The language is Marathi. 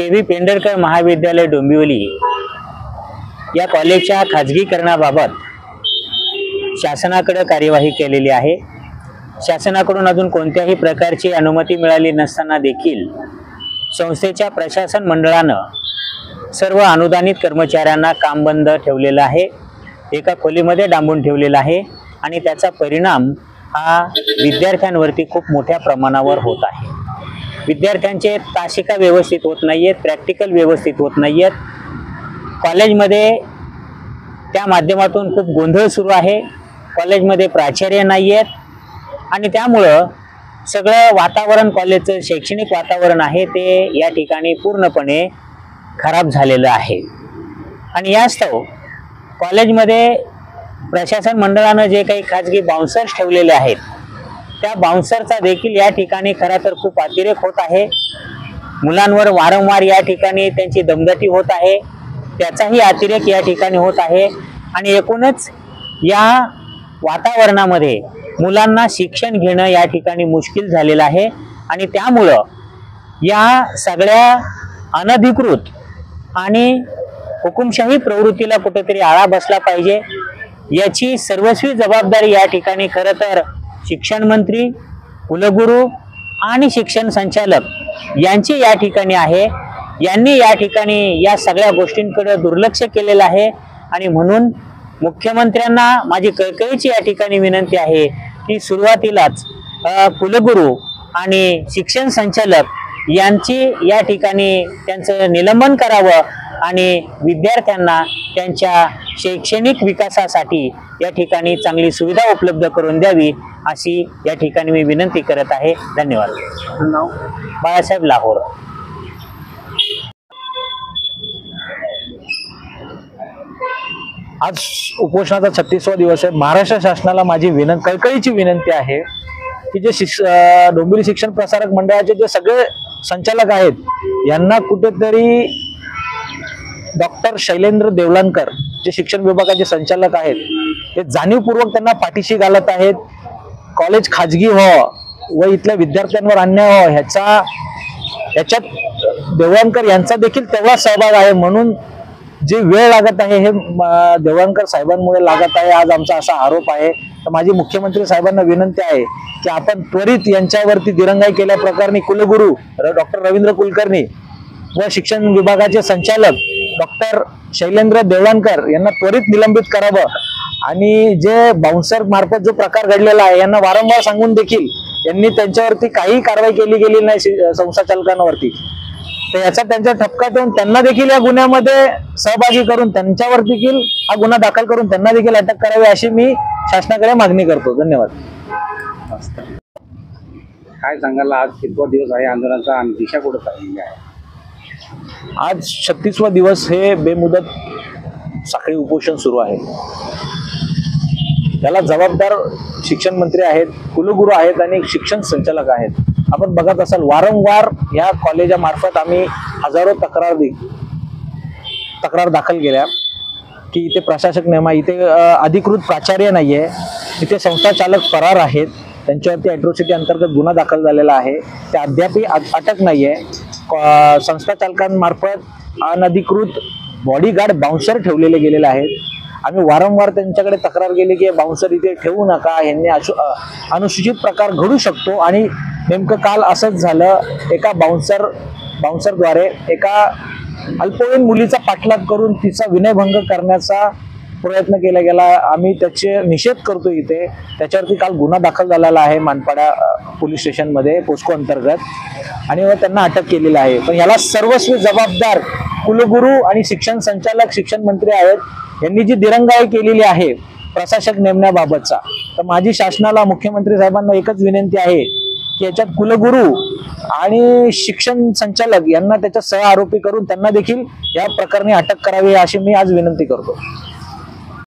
के.व्ही. पेंढरकर महाविद्यालय डोंबिवली या कॉलेजच्या खाजगीकरणाबाबत शासनाकडे कार्यवाही केलेली आहे। शासनाकडून अजून कोणत्याही प्रकारची अनुमती मिळाली नसताना देखील संस्थेच्या प्रशासन मंडळानं सर्व अनुदानित कर्मचाऱ्यांना काम बंद ठेवलेलं आहे, एका खोलीमध्ये डांबून ठेवलेलं आहे आणि त्याचा परिणाम हा विद्यार्थ्यांवरती खूप मोठ्या प्रमाणावर होत आहे। विद्यार्थ्यांचे तासिका व्यवस्थित होत नाहीयेत, प्रॅक्टिकल व्यवस्थित होत नाहीयेत। कॉलेजमध्ये त्या माध्यमातून खूप गोंधळ सुरू आहे, कॉलेजमध्ये प्राचार्य नाहीयेत आणि त्यामुळं सगळं वातावरण, कॉलेजचं शैक्षणिक वातावरण आहे ते या ठिकाणी पूर्णपणे खराब झालेलं आहे। आणि यास्तव कॉलेजमध्ये प्रशासन मंडळानं जे काही खाजगी बाउन्सर्स ठेवलेले आहेत त्या बाउन्सरचा देखील या ठिकाणी खरं तर खूप अतिरेक होत आहे। मुलांवर वारंवार या ठिकाणी त्यांची दमदाटी होत आहे, त्याचाही अतिरेक या ठिकाणी होत आहे आणि एकूणच या वातावरणामध्ये मुलांना शिक्षण घेणं या ठिकाणी मुश्किल झालेलं आहे आणि त्यामुळं या सगळ्या अनधिकृत आणि हुकुमशाही प्रवृत्तीला कुठेतरी आळा बसला पाहिजे। याची सर्वस्वी जबाबदारी या ठिकाणी खरं तर शिक्षण मंत्री, कुलगुरू आणि शिक्षण संचालक यांची या ठिकाणी आहे। यांनी या ठिकाणी या सगळ्या गोष्टींकडे दुर्लक्ष केलेलं आहे आणि म्हणून मुख्यमंत्र्यांना माझी कळकळीची या ठिकाणी विनंती आहे की सुरुवातीलाच कुलगुरू आणि शिक्षण संचालक यांची या ठिकाणी त्यांचं निलंबन करावं आणि विद्यार्थ्यांना त्यांच्या शैक्षणिक विकासासाठी या ठिकाणी चांगली सुविधा उपलब्ध करून द्यावी अशी या ठिकाणी मी विनंती करत आहे। धन्यवाद। नाव बाळासाहेब लाहोर। आज उपोषणाचा 36वा दिवस आहे। महाराष्ट्र शासनाला माझी कळकळीची विनंती आहे की जे डोंबिवली शिक्षण प्रसारक मंडळाचे जे सगळे संचालक आहेत यांना कुठेतरी डॉक्टर शैलेंद्र देवलानकर जे शिक्षण विभागाचे संचालक आहेत ते जाणीवपूर्वक त्यांना पाठीशी घालत आहेत। कॉलेज खाजगी व्हावं व इथल्या विद्यार्थ्यांवर अन्याय व्हावा ह्याच्यात देवलानकर यांचा देखील तेवढा सहभाग आहे। म्हणून जी वेळ लागत आहे हे देवलानकर साहेबांमुळे लागत आहे, आज आमचा असा आरोप आहे। तर माझी मुख्यमंत्री साहेबांना विनंती आहे की आपण त्वरित यांच्यावरती दिरंगाई केल्या प्रकरणी कुलगुरू डॉक्टर रवींद्र कुलकर्णी व शिक्षण विभागाचे संचालक डॉक्टर शैलेंद्र देवलानकर यांना त्वरित निलंबित करावं आणि जे बाउन्सर मार्फत जो प्रकार घडलेला आहे यांना वारंवार सांगून देखील यांनी त्यांच्यावरती काही कारवाई केली गेली नाही संस्था चालकांवरती। तर याचा त्यांचा ठपका ठेवून त्यांना देखील या गुन्ह्यामध्ये सहभागी करून त्यांच्यावर देखील हा गुन्हा दाखल करून त्यांना देखील अटक करावी अशी मी शासनाकडे मागणी करतो। धन्यवाद। काय सांगाल, आज कितवा दिवस आहे आंदोलनाचा आणि दिशा कुठे चालली आहे? आज 36वा दिवस हे बेमुदत साखळी उपोषण सुरू आहे। त्याला जबाबदार शिक्षण मंत्री आहेत, कुलगुरू आहेत आणि शिक्षण संचालक आहेत। आपण बघत असाल वारंवार या कॉलेजामार्फत आम्ही हजारो तक्रार दाखल केल्या की इथे प्रशासक नेमा, इथे अधिकृत प्राचार्य नाहीये, इथे संस्था चालक फरार आहेत, त्यांच्यावरती ॲट्रॉसिटी अंतर्गत गुन्हा दाखल झालेला आहे, ते अद्यापही अटक नाहीये। संस्था चालकांमार्फत अनधिकृत बॉडीगार्ड बाउन्सर ठेवलेले गेलेले आहेत। आम्ही वारंवार त्यांच्याकडे तक्रार केली की बाउन्सर इथे ठेवू नका, यांनी अनुसूचित प्रकार घडू शकतो आणि नेमकं काल असंच झालं। एका बाउन्सरद्वारे एका अल्पवयीन मुलीचा पाठलाग करून तिचा विनयभंग करण्याचा प्रयत्न केला गेला। आम्ही त्याचे निषेध करतो इथे। त्याच्यावरती काल गुन्हा दाखल झालेला आहे मानपाडा पोलीस स्टेशनमध्ये पोस्को अंतर्गत आणि त्यांना अटक केलेली आहे। पण याला सर्वस्वी जबाबदार कुलगुरू आणि शिक्षण संचालक शिक्षण मंत्री आहेत। यांनी जी दिरंगाई केलेली आहे प्रशासक नेमण्याबाबतचा, तर माझी शासनाला मुख्यमंत्री साहेबांना एकच विनंती आहे की याच्यात कुलगुरू आणि शिक्षण संचालक यांना त्याच्या सह आरोपी करून त्यांना देखील या प्रकरणी अटक करावी अशी मी आज विनंती करतो।